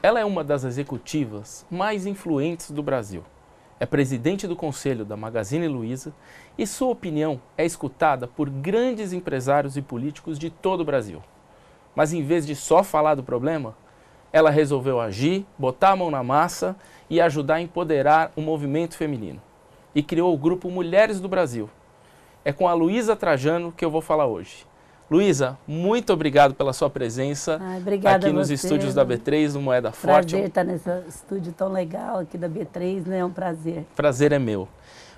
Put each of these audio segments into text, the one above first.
Ela é uma das executivas mais influentes do Brasil. É presidente do conselho da Magazine Luiza e sua opinião é escutada por grandes empresários e políticos de todo o Brasil. Mas em vez de só falar do problema, ela resolveu agir, botar a mão na massa e ajudar a empoderar o movimento feminino. E criou o grupo Mulheres do Brasil. É com a Luiza Trajano que eu vou falar hoje. Luiza, muito obrigado pela sua presença aqui nos estúdios da B3, no Moeda Forte. Prazer estar nesse estúdio tão legal aqui da B3, né? É um prazer. Prazer é meu.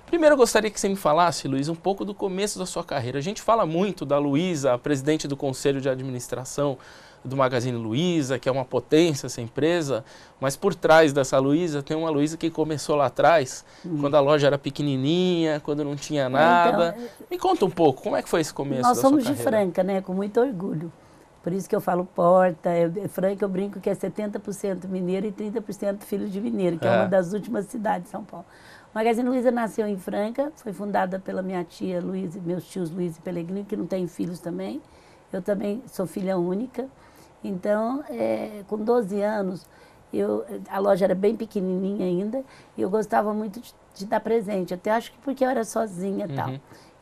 Primeiro eu gostaria que você me falasse, Luiza, um pouco do começo da sua carreira. A gente fala muito da Luiza, a presidente do Conselho de Administração do Magazine Luiza, que é uma potência essa empresa, mas por trás dessa Luiza tem uma Luiza que começou lá atrás, quando a loja era pequenininha, quando não tinha nada. Então, me conta um pouco, como é que foi esse começo da sua carreira? Nós somos de Franca, né, com muito orgulho. Por isso que eu falo Porta, Franca eu brinco que é 70% mineiro e 30% filho de mineiro, que é uma das últimas cidades de São Paulo. O Magazine Luiza nasceu em Franca, foi fundada pela minha tia Luiza e meus tios Luiz e Pellegrino, que não têm filhos também. Eu também sou filha única. Então, com 12 anos, a loja era bem pequenininha ainda e eu gostava muito de dar presente. Até acho que porque eu era sozinha e tal.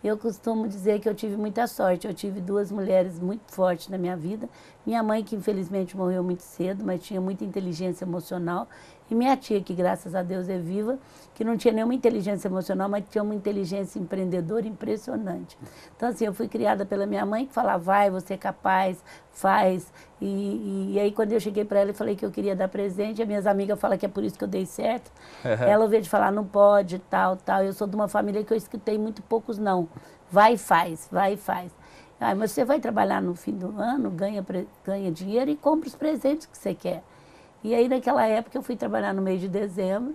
Eu costumo dizer que eu tive muita sorte. Eu tive duas mulheres muito fortes na minha vida. Minha mãe, que infelizmente morreu muito cedo, mas tinha muita inteligência emocional. E minha tia, que graças a Deus é viva, que não tinha nenhuma inteligência emocional, mas tinha uma inteligência empreendedora impressionante. Então, assim, eu fui criada pela minha mãe, que falava, vai, você é capaz, faz. E aí, quando eu cheguei para ela e falei que eu queria dar presente, as minhas amigas falam que é por isso que eu dei certo. Ela, ao invés de falar, não pode, tal. Eu sou de uma família que eu escutei muito poucos não. Vai e faz, vai e faz. Ah, mas você vai trabalhar no fim do ano, ganha dinheiro e compra os presentes que você quer. E aí, naquela época, eu fui trabalhar no mês de dezembro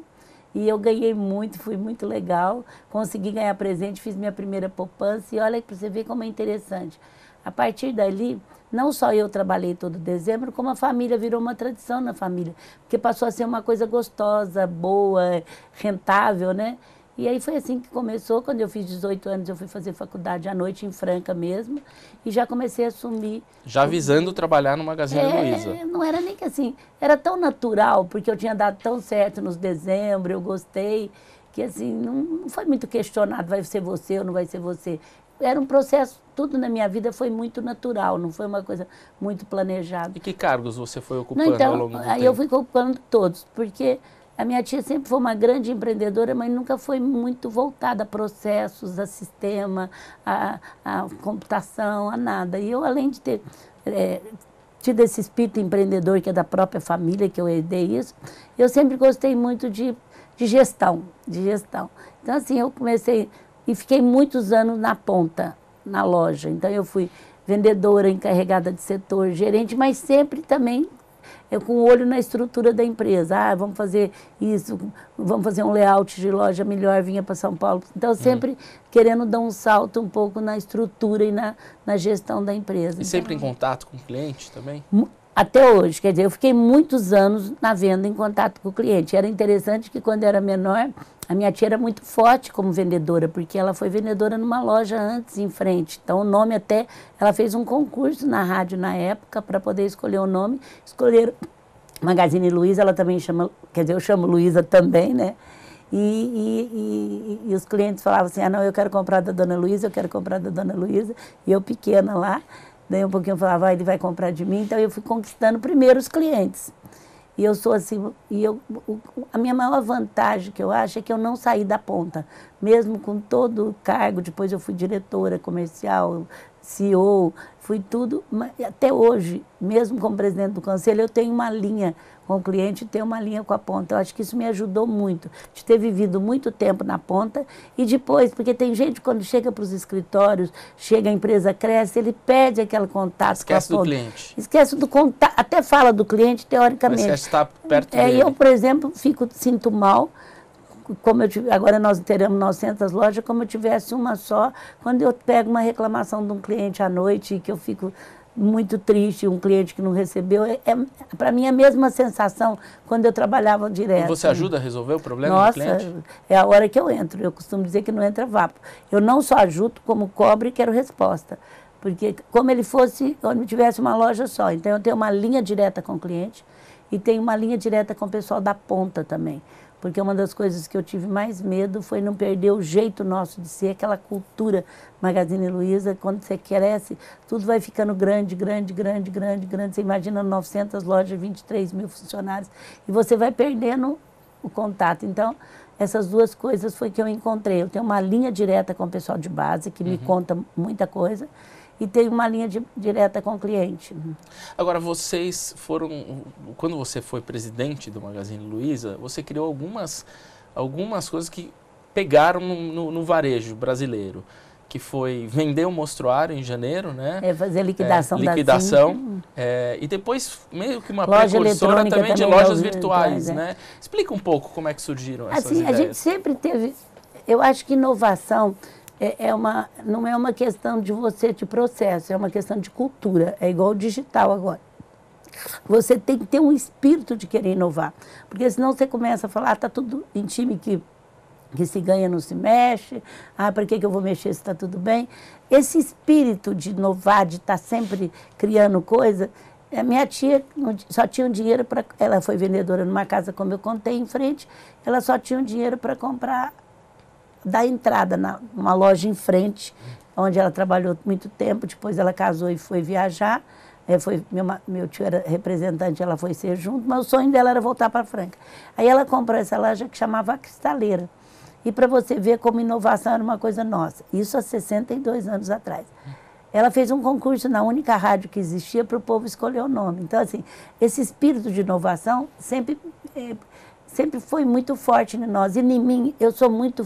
e eu ganhei muito, foi muito legal. Consegui ganhar presente, fiz minha primeira poupança e olha para você ver como é interessante. A partir dali, não só eu trabalhei todo dezembro, como a família virou uma tradição na família. Porque passou a ser uma coisa gostosa, boa, rentável, né? E aí foi assim que começou. Quando eu fiz 18 anos, eu fui fazer faculdade à noite em Franca mesmo. E já comecei a assumir... Já visando trabalhar no Magazine Luiza. Não era nem que assim, era tão natural, porque eu tinha dado tão certo nos dezembro, eu gostei, que assim, não foi muito questionado, vai ser você ou não vai ser você. Era um processo, tudo na minha vida foi muito natural, não foi uma coisa muito planejada. E que cargos você foi ocupando ao longo do tempo? Aí eu fui ocupando todos, porque... A minha tia sempre foi uma grande empreendedora, mas nunca foi muito voltada a processos, a sistema, a computação, a nada. E eu, além de ter tido esse espírito empreendedor, que é da própria família, que eu herdei isso, eu sempre gostei muito de gestão, Então, assim, eu comecei e fiquei muitos anos na ponta, na loja. Então, eu fui vendedora, encarregada de setor, gerente, mas sempre também... Eu com o olho na estrutura da empresa. Ah, vamos fazer isso, vamos fazer um layout de loja melhor, vinha para São Paulo. Então, sempre querendo dar um salto um pouco na estrutura e na gestão da empresa. E sempre em contato com o cliente também? Até hoje, quer dizer, eu fiquei muitos anos na venda em contato com o cliente. Era interessante que quando eu era menor, a minha tia era muito forte como vendedora, porque ela foi vendedora numa loja antes, em frente. Então, o nome até... Ela fez um concurso na rádio na época para poder escolher o nome. Escolheram Magazine Luiza, ela também chama... Quer dizer, eu chamo Luiza também, né? E os clientes falavam assim, ah, não, eu quero comprar da Dona Luiza, eu quero comprar da Dona Luiza. E eu pequena lá, daí um pouquinho eu falava, ah, ele vai comprar de mim. Então, eu fui conquistando primeiro os clientes. E eu sou assim, a minha maior vantagem que eu acho é que eu não saí da ponta. Mesmo com todo o cargo, depois eu fui diretora comercial, CEO, fui tudo. Até hoje, mesmo como presidente do conselho, eu tenho uma linha com o cliente e tenho uma linha com a ponta. Eu acho que isso me ajudou muito, de ter vivido muito tempo na ponta e depois, porque tem gente quando chega para os escritórios, chega a empresa cresce, ele perde aquele contato. Esquece do cliente. Esquece do contato, até fala do cliente teoricamente. Mas esquece de estar perto dele. Eu, por exemplo, sinto mal, como agora nós teremos 900 lojas, como eu tivesse uma só, quando eu pego uma reclamação de um cliente à noite, que eu fico muito triste, um cliente que não recebeu, para mim a mesma sensação quando eu trabalhava direto. E você ajuda a resolver o problema do cliente? Nossa, é a hora que eu entro, eu costumo dizer que não entra vapo. Eu não só ajudo, como cobro e quero resposta. Porque como ele fosse, quando tivesse uma loja só, então eu tenho uma linha direta com o cliente, E tem uma linha direta com o pessoal da ponta também. Porque uma das coisas que eu tive mais medo foi não perder o jeito nosso de ser, aquela cultura Magazine Luiza. Quando você cresce, tudo vai ficando grande, grande, grande, grande, grande. Você imagina 900 lojas, 23 mil funcionários, e você vai perdendo o contato. Então, essas duas coisas foi que eu encontrei. Eu tenho uma linha direta com o pessoal de base, que me conta muita coisa, e tenho uma linha direta com o cliente. Agora, vocês foram... Quando você foi presidente do Magazine Luiza, você criou algumas coisas que pegaram no varejo brasileiro, que foi vender o mostruário em janeiro, né? Fazer liquidação da liquidação. E depois meio que uma precursora também de lojas virtuais, né? Explica um pouco como é que surgiram essas ideias. A gente sempre teve... Eu acho que inovação não é uma questão de processo, é uma questão de cultura. É igual o digital agora. Você tem que ter um espírito de querer inovar. Porque senão você começa a falar, está tudo em time que se ganha não se mexe, para que eu vou mexer se está tudo bem? Esse espírito de inovar, de estar sempre criando coisa, a minha tia só tinha um dinheiro para... Ela foi vendedora numa casa, como eu contei, em frente, ela só tinha um dinheiro para comprar, dar entrada numa loja em frente, onde ela trabalhou muito tempo, depois ela casou e foi viajar, meu tio era representante, ela foi ser junto, mas o sonho dela era voltar para Franca. Aí ela comprou essa loja que chamava A Cristaleira. E para você ver como inovação era uma coisa nossa. Isso há 62 anos atrás. Ela fez um concurso na única rádio que existia para o povo escolher o nome. Então, assim, esse espírito de inovação sempre foi muito forte em nós. E em mim, eu sou muito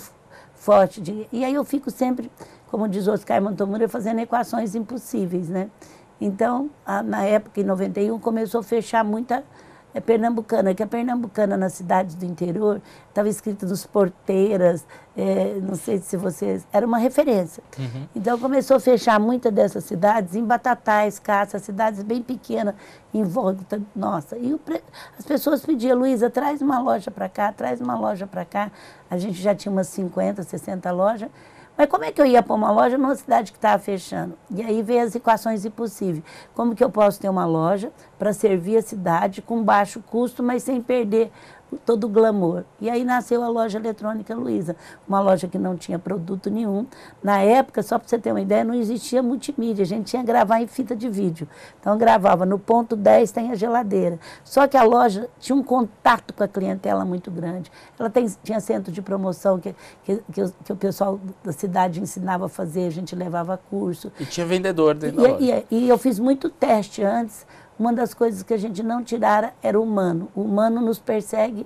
forte. E aí eu fico sempre, como diz Oscar Montemurro, fazendo equações impossíveis, né? Então, na época, em 91, começou a fechar muita... pernambucana, que a pernambucana nas cidades do interior estava escrito nos porteiras, não sei se vocês... Era uma referência. Então começou a fechar muitas dessas cidades em Batatais, Caça, cidades bem pequenas, em volta, nossa. E as pessoas pediam, Luísa, traz uma loja para cá, traz uma loja para cá. A gente já tinha umas 50, 60 lojas. Mas como é que eu ia pôr uma loja numa cidade que estava fechando? E aí veio as equações impossíveis. Como que eu posso ter uma loja para servir a cidade com baixo custo, mas sem perder todo o glamour? E aí nasceu a loja eletrônica Luiza, uma loja que não tinha produto nenhum. Na época, só para você ter uma ideia, não existia multimídia, a gente tinha que gravar em fita de vídeo. Então gravava no ponto 10, tem a geladeira. Só que a loja tinha um contato com a clientela muito grande. Ela tinha centro de promoção que o pessoal da cidade ensinava a fazer, a gente levava curso. E tinha vendedor dentro da loja. E eu fiz muito teste antes. Uma das coisas que a gente não tirara era o humano. O humano nos persegue,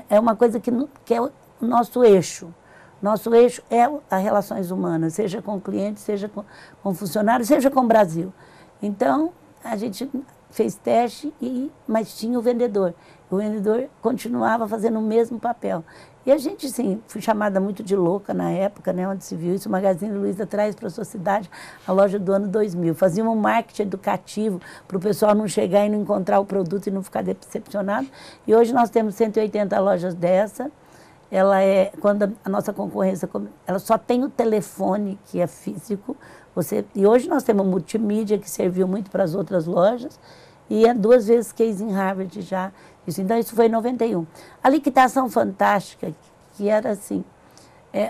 é uma coisa que é o nosso eixo. Nosso eixo é as relações humanas, seja com o cliente, seja com funcionário, seja com o Brasil. Então, a gente fez teste, mas tinha o vendedor. O vendedor continuava fazendo o mesmo papel. E a gente, sim, fui chamada muito de louca na época, né, onde se viu isso. O Magazine Luiza traz para a sua cidade a loja do ano 2000. Fazia um marketing educativo para o pessoal não chegar e não encontrar o produto e não ficar decepcionado. E hoje nós temos 180 lojas dessa. Quando a nossa concorrência, ela só tem o telefone, que é físico. E hoje nós temos multimídia, que serviu muito para as outras lojas. E é 2 vezes case em Harvard já. Então, isso foi em 91. A liquidação fantástica, que era assim,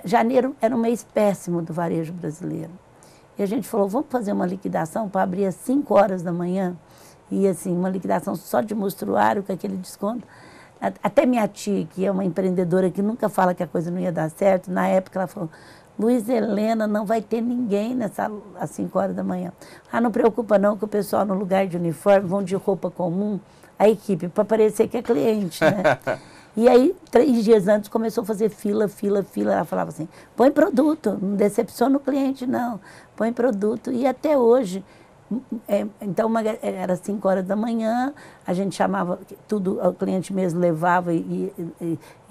janeiro era um mês péssimo do varejo brasileiro. E a gente falou, vamos fazer uma liquidação para abrir às 5 horas da manhã. E assim, uma liquidação só de mostruário, com aquele desconto. Até minha tia, que é uma empreendedora que nunca fala que a coisa não ia dar certo, na época ela falou, Luísa Helena, não vai ter ninguém às 5 horas da manhã. Não preocupa não, que o pessoal no lugar de uniforme vão de roupa comum, a equipe, para parecer que é cliente, né? E aí, 3 dias antes, começou a fazer fila. Ela falava assim, põe produto, não decepciona o cliente, não. Põe produto. E até hoje, então, era 5 horas da manhã, a gente chamava, tudo, o cliente mesmo levava e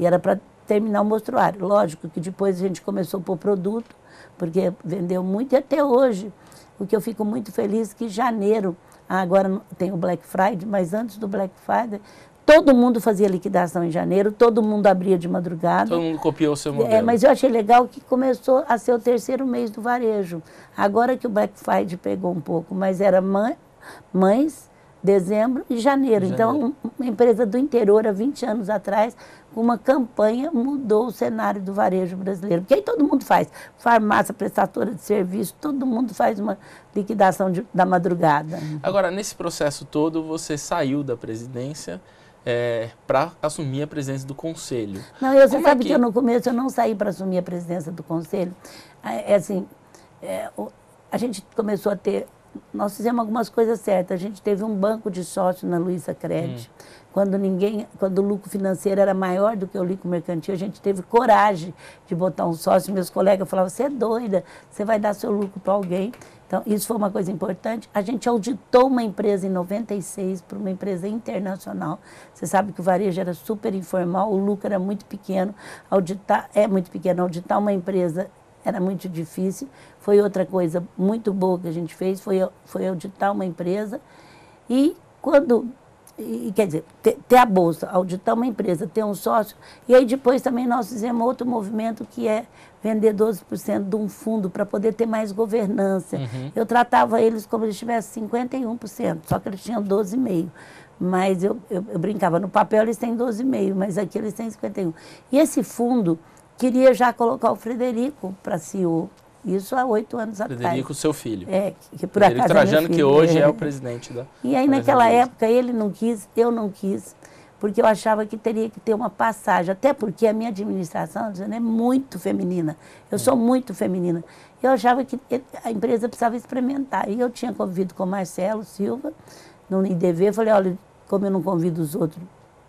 era para terminar o mostruário. Lógico que depois a gente começou a pôr produto, porque vendeu muito, e até hoje, o que eu fico muito feliz é que janeiro, agora tem o Black Friday, mas antes do Black Friday, todo mundo fazia liquidação em janeiro, todo mundo abria de madrugada. Todo mundo copiou o seu modelo. Mas eu achei legal que começou a ser o 3º mês do varejo. Agora que o Black Friday pegou um pouco, mas era mães, dezembro e janeiro. Então, uma empresa do interior, há 20 anos atrás, com uma campanha, mudou o cenário do varejo brasileiro. Porque aí todo mundo faz. Farmácia, prestadora de serviço, todo mundo faz uma liquidação da madrugada. Agora, nesse processo todo, você saiu da presidência para assumir a presidência do conselho. Não, você sabe que no começo eu não saí para assumir a presidência do conselho. A gente começou a ter... Nós fizemos algumas coisas certas. A gente teve um banco de sócio na Luizacred. Quando o lucro financeiro era maior do que o lucro mercantil, a gente teve coragem de botar um sócio. Meus colegas falavam, você é doida, você vai dar seu lucro para alguém. Então, isso foi uma coisa importante. A gente auditou uma empresa em 96 para uma empresa internacional. Você sabe que o varejo era super informal, o lucro era muito pequeno. Auditar uma empresa era muito difícil. Foi outra coisa muito boa que a gente fez, foi auditar uma empresa. Quer dizer, ter a bolsa, auditar uma empresa, ter um sócio. E aí depois também nós fizemos outro movimento que é vender 12% de um fundo para poder ter mais governança. Eu tratava eles como se eles tivessem 51%, só que eles tinham 12,5%. Mas eu brincava, no papel eles têm 12,5%, mas aqui eles têm 51%. E esse fundo queria já colocar o Frederico para CEO. Isso há 8 anos atrás. Frederico, seu filho. Que por acaso Trajano, é meu filho. Que hoje é o presidente da... E aí, naquela época, ele não quis, eu não quis, porque eu achava que teria que ter uma passagem, até porque a minha administração é muito feminina. Eu sou muito feminina. Eu achava que a empresa precisava experimentar. E eu tinha convido com o Marcelo Silva, no IDV, eu falei, olha, como eu não convido os outros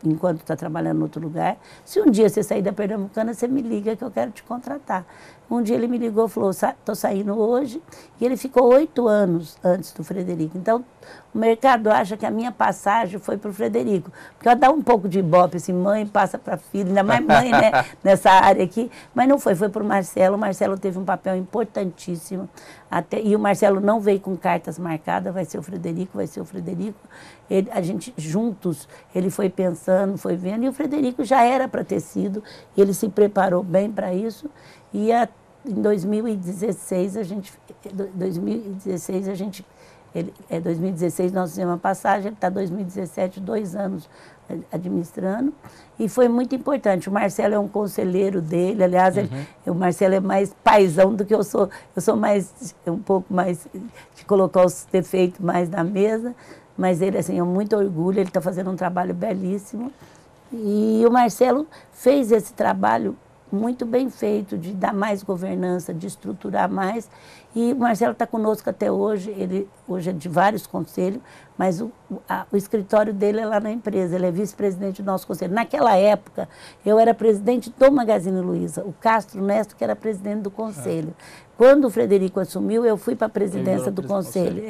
enquanto está trabalhando em outro lugar, se um dia você sair da Pernambucana, você me liga que eu quero te contratar. Um dia ele me ligou e falou, estou saindo hoje, e ele ficou 8 anos antes do Frederico. Então, o mercado acha que a minha passagem foi para o Frederico, porque ela dá um pouco de ibope, assim, mãe passa para filho, ainda mais mãe, né, nessa área aqui, mas não foi para o Marcelo. O Marcelo teve um papel importantíssimo, e o Marcelo não veio com cartas marcadas, vai ser o Frederico. A gente, juntos, ele foi pensando, foi vendo, e o Frederico já era para ter sido, ele se preparou bem para isso, e em 2016 nós fizemos uma passagem, ele está 2017, 2 anos administrando, e foi muito importante. O Marcelo é um conselheiro dele, aliás, o Marcelo é mais paizão do que eu sou mais, um pouco mais de colocar os defeitos mais na mesa, mas ele, assim, é muito orgulho, ele está fazendo um trabalho belíssimo, e o Marcelo fez esse trabalho muito bem feito, de dar mais governança, de estruturar mais. E o Marcelo está conosco até hoje, ele hoje é de vários conselhos, mas o escritório dele é lá na empresa, ele é vice-presidente do nosso conselho. Naquela época, eu era presidente do Magazine Luiza, o Castro Nesto, que era presidente do conselho. Quando o Frederico assumiu, eu fui para a presidência do conselho.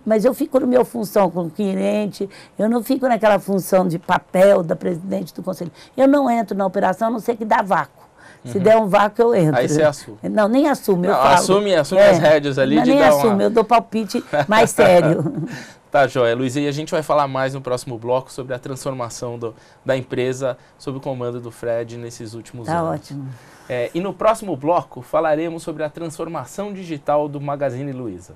Mas eu fico na minha função como cliente, eu não fico naquela função de papel da presidente do conselho. Eu não entro na operação, a não ser que dá vácuo. Se der um vácuo, eu entro. Aí você assume. Não, nem assumo, eu não, falo. Assume as rédeas ali. Nem assumo, eu dou palpite mais sério. Tá, joia. Luiza, e a gente vai falar mais no próximo bloco sobre a transformação da empresa sob o comando do Fred nesses últimos anos. Tá ótimo. E no próximo bloco falaremos sobre a transformação digital do Magazine Luiza.